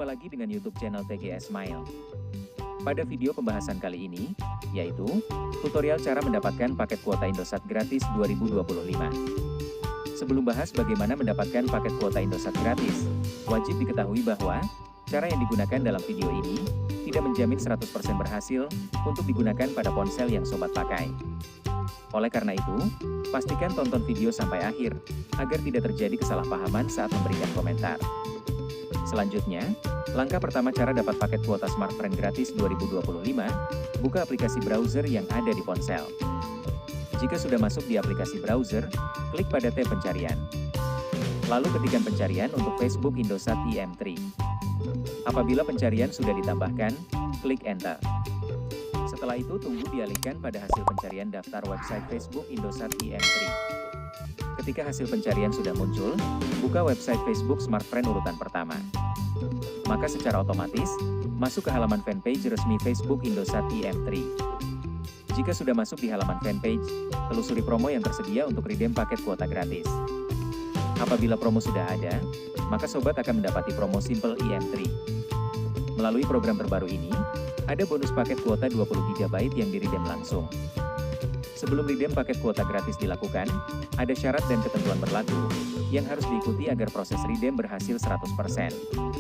Jumpa lagi dengan YouTube channel TGS Smile. Pada video pembahasan kali ini, yaitu tutorial cara mendapatkan paket kuota Indosat gratis 2025. Sebelum bahas bagaimana mendapatkan paket kuota Indosat gratis, wajib diketahui bahwa cara yang digunakan dalam video ini tidak menjamin 100% berhasil untuk digunakan pada ponsel yang sobat pakai. Oleh karena itu, pastikan tonton video sampai akhir, agar tidak terjadi kesalahpahaman saat memberikan komentar. Selanjutnya, langkah pertama cara dapat paket kuota smartfren gratis 2025, buka aplikasi browser yang ada di ponsel. Jika sudah masuk di aplikasi browser, klik pada tab pencarian. Lalu ketikkan pencarian untuk Facebook Indosat IM3. Apabila pencarian sudah ditambahkan, klik Enter. Setelah itu tunggu dialihkan pada hasil pencarian daftar website Facebook Indosat IM3. Ketika hasil pencarian sudah muncul, buka website Facebook Smartfren urutan pertama. Maka secara otomatis, masuk ke halaman fanpage resmi Facebook Indosat IM3. Jika sudah masuk di halaman fanpage, telusuri promo yang tersedia untuk redeem paket kuota gratis. Apabila promo sudah ada, maka sobat akan mendapati promo Simple IM3. Melalui program terbaru ini, ada bonus paket kuota 20 GB yang di-redeem langsung. Sebelum redeem paket kuota gratis dilakukan, ada syarat dan ketentuan berlaku, yang harus diikuti agar proses redeem berhasil 100%.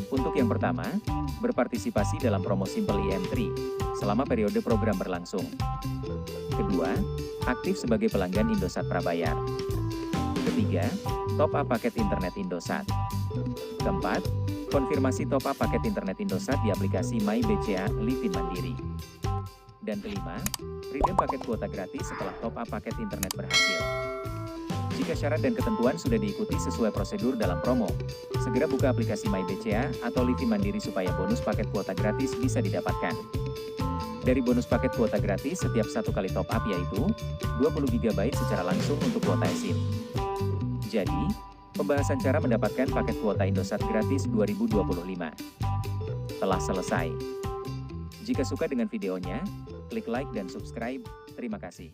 Untuk yang pertama, berpartisipasi dalam promo Simple IM3, selama periode program berlangsung. Kedua, aktif sebagai pelanggan Indosat Prabayar. Ketiga, top up paket internet Indosat. Keempat, konfirmasi top up paket internet Indosat di aplikasi MyBCA Livin Mandiri. Dan kelima, redeem paket kuota gratis setelah top up paket internet berhasil. Jika syarat dan ketentuan sudah diikuti sesuai prosedur dalam promo, segera buka aplikasi MyBCA atau Livin Mandiri supaya bonus paket kuota gratis bisa didapatkan. Dari bonus paket kuota gratis setiap satu kali top up yaitu 20 GB secara langsung untuk kuota eSIM. Jadi, pembahasan cara mendapatkan paket kuota Indosat gratis 2025 telah selesai. Jika suka dengan videonya, klik like dan subscribe. Terima kasih.